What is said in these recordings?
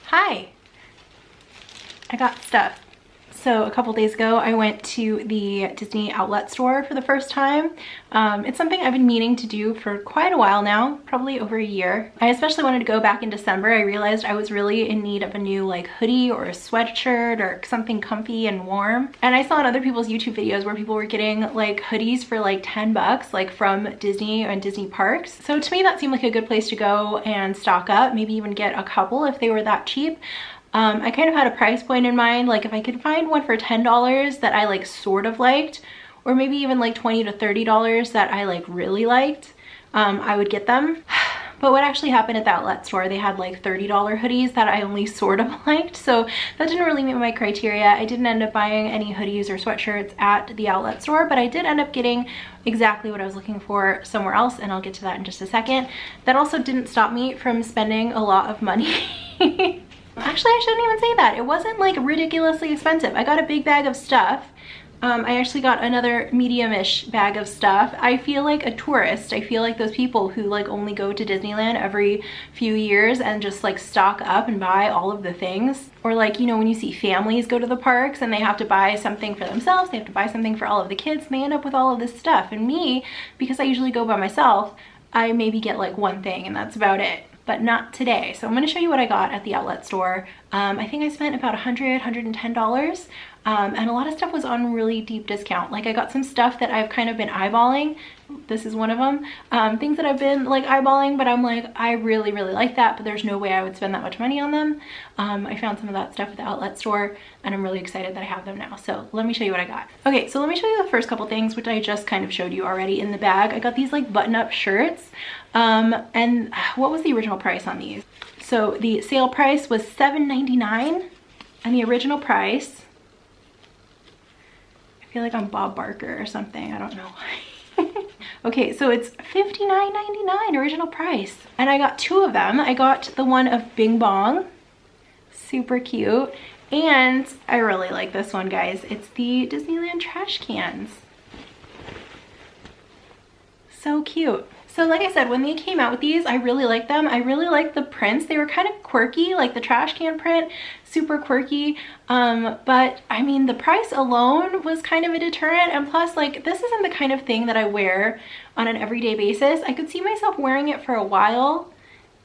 Hi, I got stuff. So a couple days ago, I went to the Disney outlet store for the first time. It's something I've been meaning to do for quite a while now, probably over a year. I especially wanted to go back in December. I realized I was really in need of a new like hoodie or a sweatshirt or something comfy and warm. And I saw in other people's YouTube videos where people were getting like hoodies for like 10 bucks, like from Disney and Disney parks. So to me, that seemed like a good place to go and stock up, maybe even get a couple if they were that cheap. I kind of had a price point in mind, like if I could find one for $10 that I like sort of liked, or maybe even like $20 to $30 that I like really liked, I would get them. But what actually happened at the outlet store, they had like $30 hoodies that I only sort of liked, so that didn't really meet my criteria. I didn't end up buying any hoodies or sweatshirts at the outlet store, but I did end up getting exactly what I was looking for somewhere else, and I'll get to that in just a second. That also didn't stop me from spending a lot of money. Actually, I shouldn't even say that. It wasn't like ridiculously expensive. I got a big bag of stuff. I actually got another medium-ish bag of stuff. I feel like a tourist. I feel like those people who like only go to Disneyland every few years and just like stock up and buy all of the things. Or like, you know, when you see families go to the parks and they have to buy something for themselves, they have to buy something for all of the kids, and they end up with all of this stuff. And me, because I usually go by myself, I maybe get like one thing and that's about it. But not today. So I'm gonna show you what I got at the outlet store. I think I spent about $110. And a lot of stuff was on really deep discount. Like I got some stuff that I've kind of been eyeballing. This is one of them. Things that I've been like eyeballing, but I'm like, I really like that, but there's no way I would spend that much money on them. I found some of that stuff at the outlet store and I'm really excited that I have them now. So let me show you what I got. Okay, so let me show you the first couple things, which I just kind of showed you already in the bag. I got these like button-up shirts. And what was the original price on these? So the sale price was $7.99 and the original price, I feel like I'm Bob Barker or something, I don't know. Okay, so it's $59.99 original price. And I got two of them. I got the one of Bing Bong, super cute. And I really like this one, guys. It's the Disneyland trash cans. So cute. So like I said, when they came out with these, I really liked them. I really liked the prints. They were kind of quirky, like the trash can print, super quirky. But I mean, the price alone was kind of a deterrent. And plus, like, this isn't the kind of thing that I wear on an everyday basis. I could see myself wearing it for a while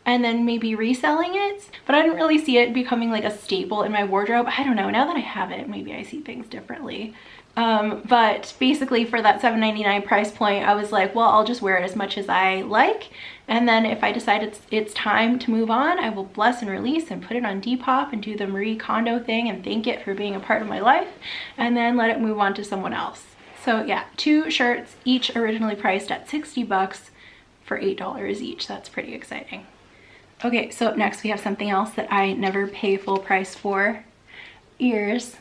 and then maybe reselling it, but I didn't really see it becoming like a staple in my wardrobe. I don't know, now that I have it, maybe I see things differently. But basically for that $7.99 price point, I was like, well, I'll just wear it as much as I like. And then if I decide it's time to move on, I will bless and release and put it on Depop and do the Marie Kondo thing and thank it for being a part of my life and then let it move on to someone else. So yeah, two shirts, each originally priced at 60 bucks for $8 each. That's pretty exciting. Okay, so up next we have something else that I never pay full price for. Ears.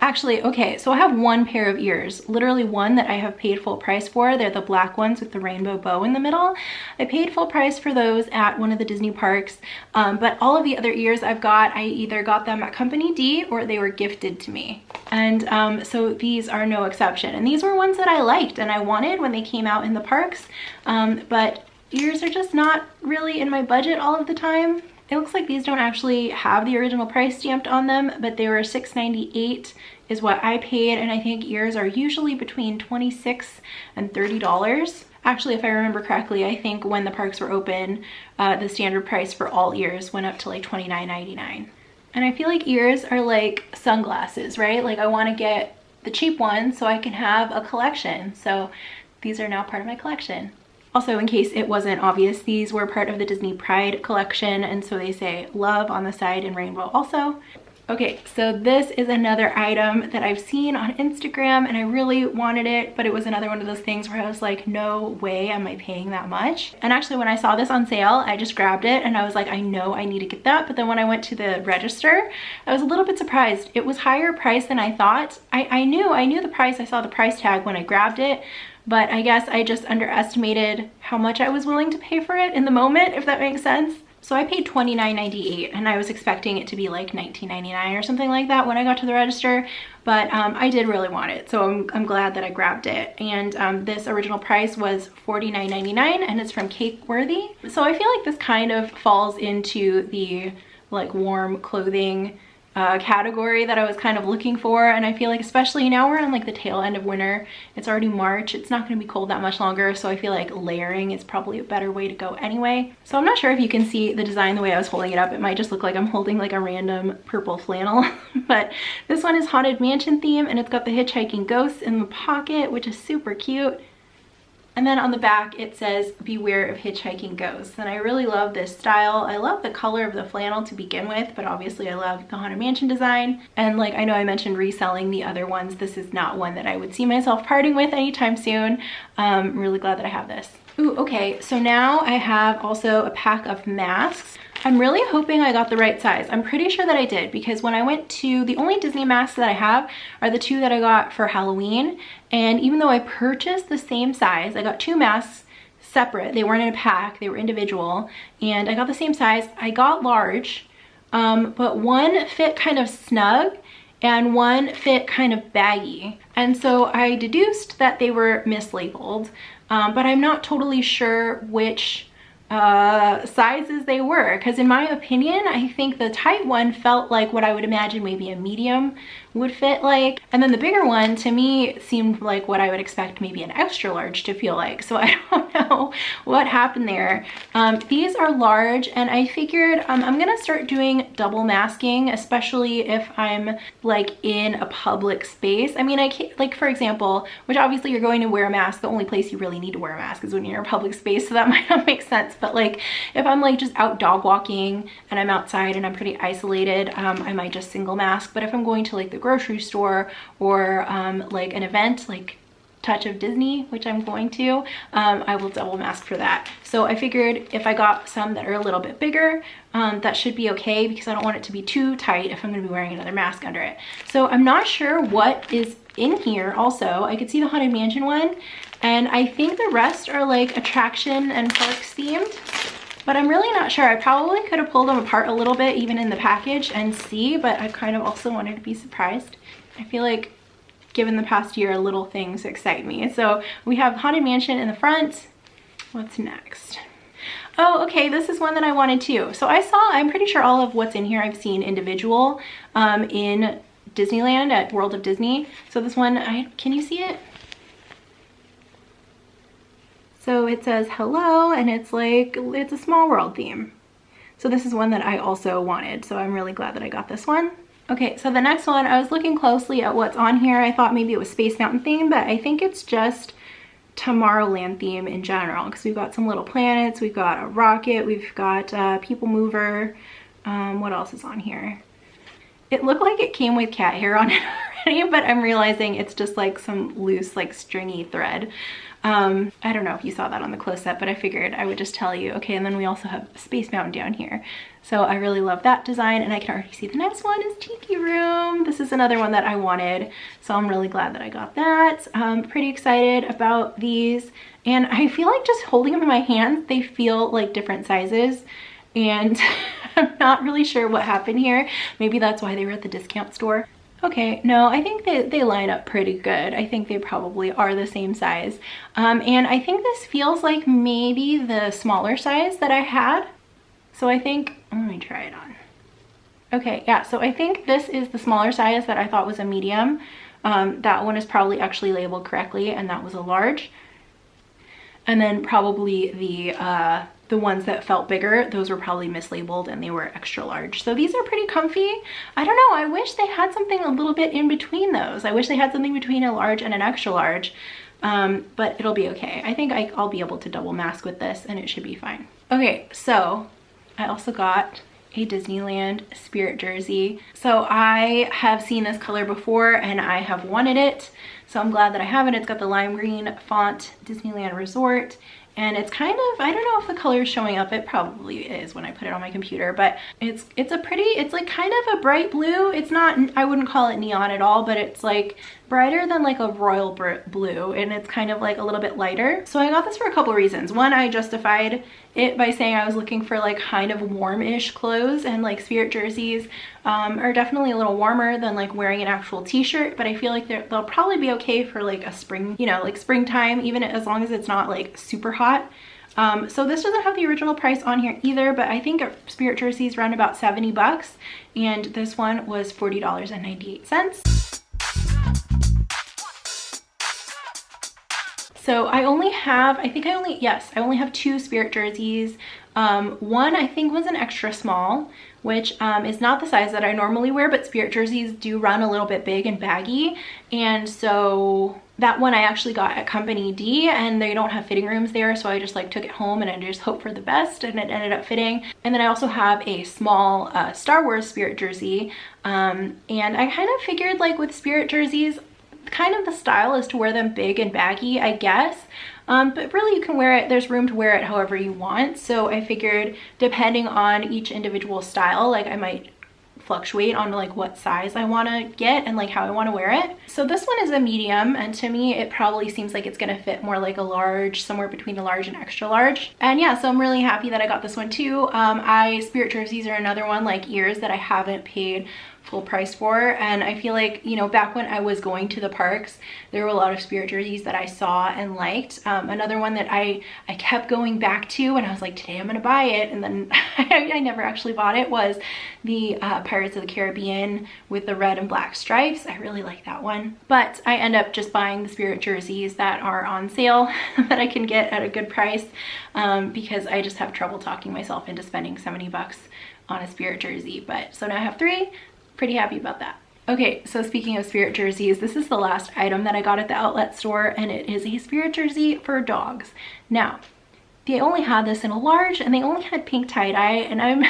Actually, okay, so I have one pair of ears, literally one that I have paid full price for. They're the black ones with the rainbow bow in the middle. I paid full price for those at one of the Disney parks, but all of the other ears I've got, I either got them at Company D or they were gifted to me. And so these are no exception. And these were ones that I liked and I wanted when they came out in the parks, but ears are just not really in my budget all of the time. It looks like these don't actually have the original price stamped on them, but they were $6.98 is what I paid, and I think ears are usually between $26 and $30. Actually, if I remember correctly, I think when the parks were open, the standard price for all ears went up to like $29.99. And I feel like ears are like sunglasses, right? Like I want to get the cheap ones so I can have a collection. So these are now part of my collection. Also, in case it wasn't obvious, these were part of the Disney Pride collection, and so they say love on the side in rainbow also. Okay, so this is another item that I've seen on Instagram and I really wanted it, but it was another one of those things where I was like, no way am I paying that much. And actually when I saw this on sale, I just grabbed it and I was like, I know I need to get that. But then when I went to the register, I was a little bit surprised. It was higher price than I thought. I knew the price. I saw the price tag when I grabbed it, but I guess I just underestimated how much I was willing to pay for it in the moment, if that makes sense. So I paid $29.98 and I was expecting it to be like $19.99 or something like that when I got to the register, but I did really want it, so I'm glad that I grabbed it. And this original price was $49.99 and it's from Cakeworthy. So I feel like this kind of falls into the like warm clothing category that I was kind of looking for, and I feel like especially now we're on like the tail end of winter, it's already March, it's not going to be cold that much longer, so I feel like layering is probably a better way to go anyway. So I'm not sure if you can see the design the way I was holding it up. It might just look like I'm holding like a random purple flannel but this one is Haunted Mansion theme, and it's got the hitchhiking ghosts in the pocket, which is super cute. And then on the back it says beware of hitchhiking ghosts, and I really love this style. I love the color of the flannel to begin with, but obviously I love the Haunted Mansion design. And like I know I mentioned reselling the other ones, this is not one that I would see myself parting with anytime soon. I'm really glad that I have this. Ooh, okay, so now I have also a pack of masks. I'm really hoping I got the right size. I'm pretty sure that I did, because when I went to, the only Disney masks that I have are the two that I got for Halloween. And even though I purchased the same size, I got two masks separate. They weren't in a pack, they were individual. And I got the same size. I got large, but one fit kind of snug and one fit kind of baggy. And so I deduced that they were mislabeled, but I'm not totally sure which sizes they were, because in my opinion I think the tight one felt like what I would imagine maybe a medium would fit like, and then the bigger one to me seemed like what I would expect maybe an extra large to feel like. So I don't know what happened there. These are large, and I figured I'm gonna start doing double masking, especially if I'm like in a public space. I mean, I can't, like for example, which obviously you're going to wear a mask, the only place you really need to wear a mask is when you're in a public space, so that might not make sense. But like if I'm like just out dog walking and I'm outside and I'm pretty isolated, I might just single mask. But if I'm going to like the grocery store or like an event like Touch of Disney, which I'm going to, I will double mask for that. So I figured if I got some that are a little bit bigger, that should be okay, because I don't want it to be too tight if I'm going to be wearing another mask under it. So I'm not sure what is in here. Also, I could see the Haunted Mansion one, and I think the rest are like attraction and parks themed, but I'm really not sure. I probably could have pulled them apart a little bit even in the package and see, but I kind of also wanted to be surprised. I feel like given the past year, little things excite me. So we have Haunted Mansion in the front. What's next? Oh, okay, this is one that I wanted too. So I'm pretty sure all of what's in here I've seen individual in Disneyland at World of Disney. So this one, can you see it? So it says hello, and it's like, it's a small world theme. So this is one that I also wanted, so I'm really glad that I got this one. Okay, so the next one, I was looking closely at what's on here. I thought maybe it was Space Mountain theme, but I think it's just Tomorrowland theme in general, because we've got some little planets, we've got a rocket, we've got People Mover. What else is on here? It looked like it came with cat hair on it already, but I'm realizing it's just like some loose, like stringy thread. I don't know if you saw that on the close-up, but I figured I would just tell you. Okay, and then we also have Space Mountain down here. So I really love that design, and I can already see the next one is Tiki Room. This is another one that I wanted, so I'm really glad that I got that. Pretty excited about these, and I feel like just holding them in my hands, they feel like different sizes, and I'm not really sure what happened here. Maybe that's why they were at the discount store. Okay, no, I think they line up pretty good. I think they probably are the same size. And I think this feels like maybe the smaller size that I had. So I think, let me try it on. Okay, yeah, so I think this is the smaller size that I thought was a medium. That one is probably actually labeled correctly, and that was a large. And then probably the ones that felt bigger, those were probably mislabeled and they were extra large. So these are pretty comfy. I don't know, I wish they had something a little bit in between those. I wish they had something between a large and an extra large, but it'll be okay. I think I'll be able to double mask with this and it should be fine. Okay, so I also got a Disneyland Spirit jersey. So I have seen this color before and I have wanted it. So I'm glad that I have it. It's got the lime green font, Disneyland Resort. and it's kind of, I don't know if the color is showing up. It probably is when I put it on my computer, but it's a pretty, it's like kind of a bright blue. It's not, I wouldn't call it neon at all, but it's like brighter than like a royal blue, and it's kind of like a little bit lighter. So I got this for a couple reasons. One, I justified it by saying I was looking for like kind of warm-ish clothes, and like spirit jerseys are definitely a little warmer than like wearing an actual t-shirt, but I feel like they'll probably be okay for like a spring, you know, like springtime, even as long as it's not like super hot. So this doesn't have the original price on here either, but I think spirit jerseys run about 70 bucks, and this one was $40.98. So I only have, I only have 2 spirit jerseys. One I think was an extra small, which is not the size that I normally wear, but spirit jerseys do run a little bit big and baggy. And so that one I actually got at Company D, and they don't have fitting rooms there. So I just like took it home and I just hoped for the best, and it ended up fitting. And then I also have a small Star Wars spirit jersey. And I kind of figured like with spirit jerseys, kind of the style is to wear them big and baggy, I guess. But really you can wear it, there's room to wear it however you want. So I figured depending on each individual style, like I might fluctuate on like what size I want to get and like how I want to wear it. So this one is a medium, and to me it probably seems like it's going to fit more like a large, somewhere between a large and extra large. And yeah, so I'm really happy that I got this one too. Spirit jerseys are another one like ears that I haven't paid full price for, and I feel like, you know, back when I was going to the parks, there were a lot of spirit jerseys that I saw and liked. Another one that I kept going back to, and I was like, today I'm gonna buy it, and then I never actually bought it, was the Pirates of the Caribbean with the red and black stripes. I really like that one, but I end up just buying the spirit jerseys that are on sale that I can get at a good price, because I just have trouble talking myself into spending 70 bucks on a spirit jersey. But so now I have 3. Pretty happy about that. Okay, so speaking of spirit jerseys, this is the last item that I got at the outlet store, and it is a spirit jersey for dogs. Now, they only had this in a large, and they only had pink tie-dye, and I'm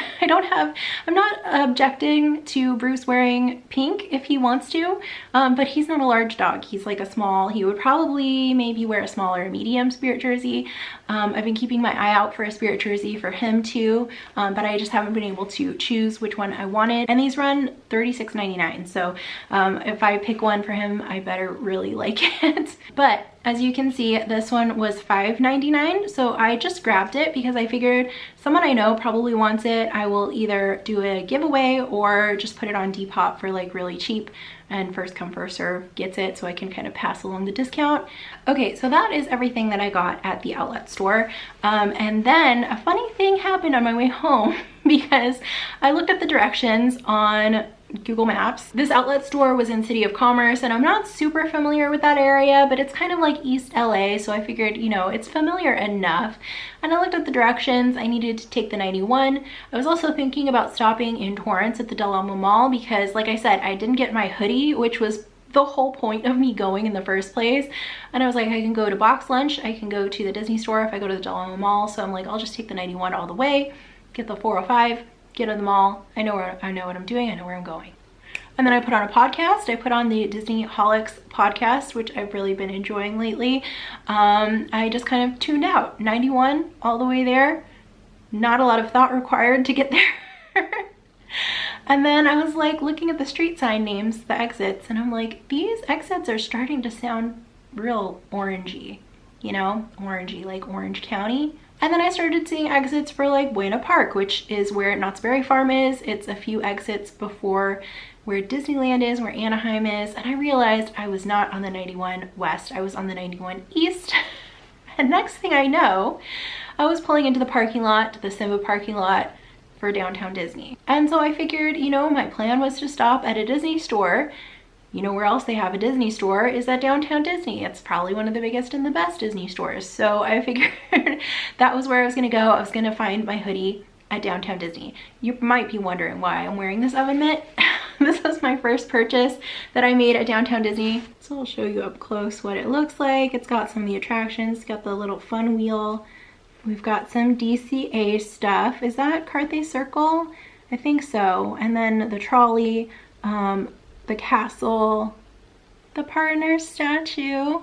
not objecting to Bruce wearing pink if he wants to, but he's not a large dog. He's like a small, he would probably maybe wear a small or a medium spirit jersey. I've been keeping my eye out for a spirit jersey for him too, but I just haven't been able to choose which one I wanted. And these run $36.99, so if I pick one for him, I better really like it. But as you can see, this one was $5.99, so I just grabbed it because I figured someone I know probably wants it. I will either do a giveaway or just put it on Depop for like really cheap, and first come first serve gets it, so I can kind of pass along the discount. Okay, so that is everything that I got at the outlet store. And then a funny thing happened on my way home because I looked at the directions on Google Maps. This outlet store was in City of Commerce, and I'm not super familiar with that area, but it's kind of like East LA, so I figured, you know, it's familiar enough. And I looked at the directions. I needed to take the 91. I was also thinking about stopping in Torrance at the Del Amo Mall because, like I said, I didn't get my hoodie, which was the whole point of me going in the first place. And I was like, I can go to Box Lunch, I can go to the Disney store if I go to the Del Amo Mall, so I'm like, I'll just take the 91 all the way, get the 405, get to the mall. I know what I'm doing, I know where I'm going. And then I put on a podcast. I put on the Disney Holics podcast, which I've really been enjoying lately. I just kind of tuned out. 91 all the way there. Not a lot of thought required to get there. And then I was like looking at the street sign names, the exits, and I'm like, these exits are starting to sound real orangey, you know, orangey, like Orange County. And then I started seeing exits for like Buena Park, which is where Knott's Berry Farm is. It's a few exits before where Disneyland is, where Anaheim is. And I realized I was not on the 91 West, I was on the 91 East. And next thing I know, I was pulling into the parking lot, the Simba parking lot for Downtown Disney. And so I figured, you know, my plan was to stop at a Disney store. You know where else they have a Disney store is at Downtown Disney. It's probably one of the biggest and the best Disney stores. So I figured that was where I was gonna go. I was gonna find my hoodie at Downtown Disney. You might be wondering why I'm wearing this oven mitt. This was my first purchase that I made at Downtown Disney. So I'll show you up close what it looks like. It's got some of the attractions. It's got the little fun wheel. We've got some DCA stuff. Is that Carthay Circle? I think so. And then the trolley, the castle, the partner statue,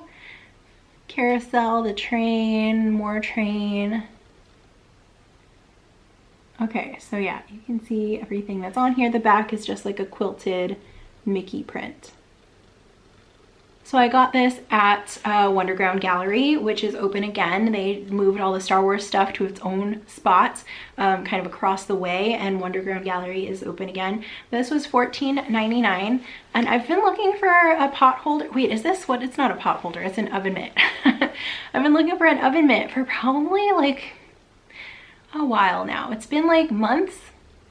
carousel, the train, more train. Okay, so yeah, you can see everything that's on here. The back is just like a quilted Mickey print. So I got this at Wonderground Gallery, which is open again. They moved all the Star Wars stuff to its own spot, kind of across the way, and Wonderground Gallery is open again. This was $14.99, and I've been looking for a pot holder. Wait, is this what? It's not a pot holder, it's an oven mitt. I've been looking for an oven mitt for probably like a while now. It's been like months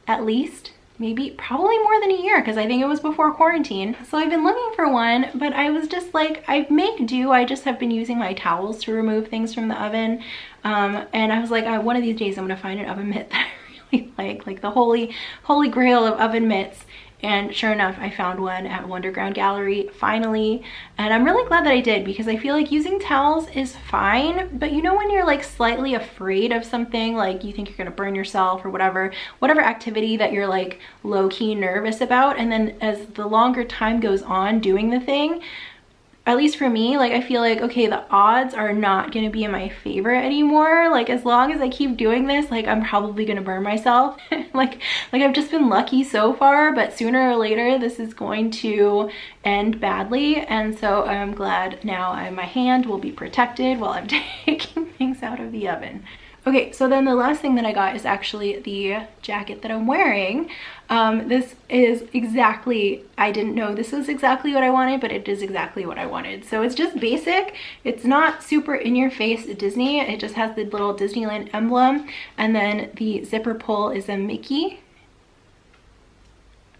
at least. Maybe probably more than a year, because I think it was before quarantine. So I've been looking for one, but I was just like, I make do. I just have been using my towels to remove things from the oven. And I was like, one of these days I'm gonna find an oven mitt that I really like the holy grail of oven mitts. And sure enough, I found one at Wonderground Gallery finally, and I'm really glad that I did, because I feel like using towels is fine, but you know when you're like slightly afraid of something, like you think you're gonna burn yourself or whatever activity that you're like low-key nervous about, and then as the longer time goes on doing the thing, at least for me, like I feel like, okay, the odds are not gonna be in my favor anymore. Like as long as I keep doing this, like I'm probably gonna burn myself. like I've just been lucky so far, but sooner or later this is going to end badly. And so I'm glad now my hand will be protected while I'm taking things out of the oven. Okay, so then the last thing that I got is actually the jacket that I'm wearing. This is exactly, I didn't know this was exactly what I wanted, but it is exactly what I wanted. So it's just basic. It's not super in your face Disney. It just has the little Disneyland emblem. And then the zipper pull is a Mickey.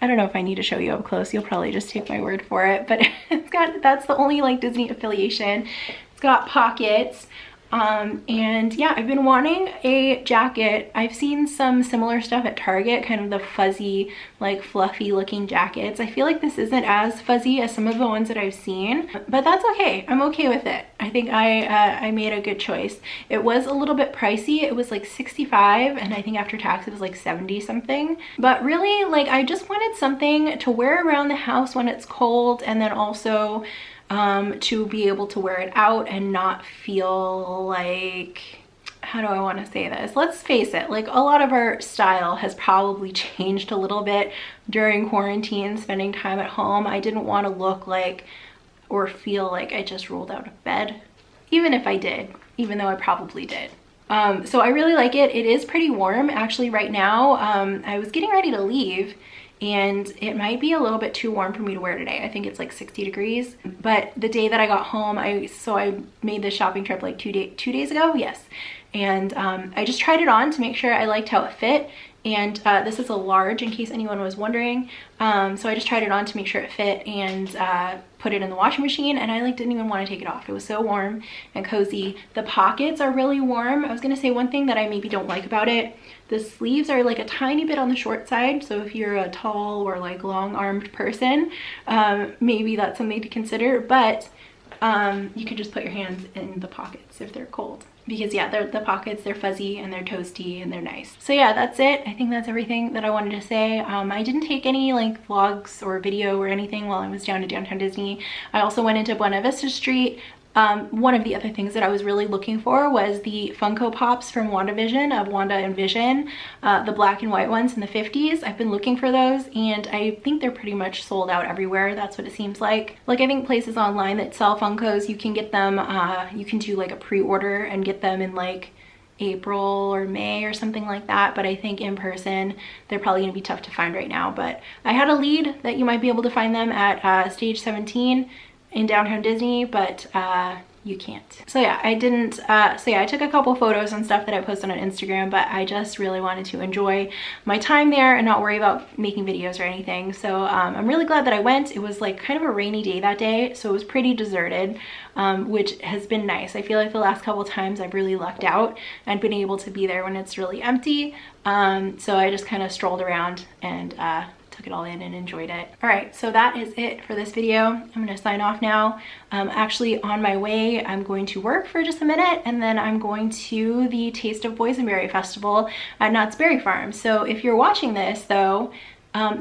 I don't know if I need to show you up close. You'll probably just take my word for it, but it's got, that's the only like Disney affiliation. It's got pockets. And yeah, I've been wanting a jacket. I've seen some similar stuff at Target, kind of the fuzzy, like fluffy looking jackets. I feel like this isn't as fuzzy as some of the ones that I've seen, but that's okay. I'm okay with it. I think I made a good choice. It was a little bit pricey. It was like $65, and I think after tax it was like 70 something. But really, like I just wanted something to wear around the house when it's cold, and then also to be able to wear it out and not feel like, how do I want to say this? Let's face it, like a lot of our style has probably changed a little bit during quarantine, spending time at home. I didn't want to look like or feel like I just rolled out of bed, even if I did, even though I probably did. So I really like it. It is pretty warm actually right now. I was getting ready to leave, and it might be a little bit too warm for me to wear today. I think it's like 60 degrees. But the day that I got home, I made this shopping trip like two days ago, yes. And I just tried it on to make sure I liked how it fit. And this is a large, in case anyone was wondering. So I just tried it on to make sure it fit, and put it in the washing machine, and I like didn't even want to take it off. It was so warm and cozy. The pockets are really warm. I was gonna say one thing that I maybe don't like about it, the sleeves are like a tiny bit on the short side. So if you're a tall or like long-armed person, maybe that's something to consider, but you could just put your hands in the pockets if they're cold. Because yeah, the pockets, they're fuzzy and they're toasty and they're nice. So yeah, that's it. I think that's everything that I wanted to say. I didn't take any like vlogs or video or anything while I was down to Downtown Disney. I also went into Buena Vista Street. One of the other things that I was really looking for was the Funko Pops from WandaVision, of Wanda and Vision, the black and white ones in the 50s. I've been looking for those, and I think they're pretty much sold out everywhere. That's what it seems like. Like I think places online that sell Funkos, you can get them, you can do like a pre-order and get them in like April or May or something like that, but I think in person they're probably gonna be tough to find right now. But I had a lead that you might be able to find them at Stage 17 in Downtown Disney, but you can't. So yeah, I didn't, so yeah, I took a couple photos and stuff that I posted on Instagram, but I just really wanted to enjoy my time there and not worry about making videos or anything. So I'm really glad that I went. It was like kind of a rainy day that day, so it was pretty deserted, which has been nice. I feel like the last couple times I've really lucked out and been able to be there when it's really empty. So I just kind of strolled around and took it all in and enjoyed it. All right, so that is it for this video. I'm gonna sign off now. Actually, on my way, I'm going to work for just a minute, and then I'm going to the Taste of Boysenberry Festival at Knott's Berry Farm. So if you're watching this though,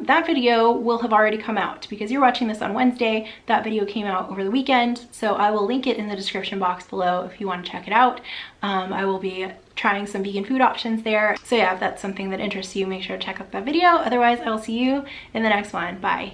that video will have already come out because you're watching this on Wednesday. That video came out over the weekend, so I will link it in the description box below if you want to check it out. I will be trying some vegan food options there. So yeah, if that's something that interests you, make sure to check out that video. Otherwise, I will see you in the next one. Bye.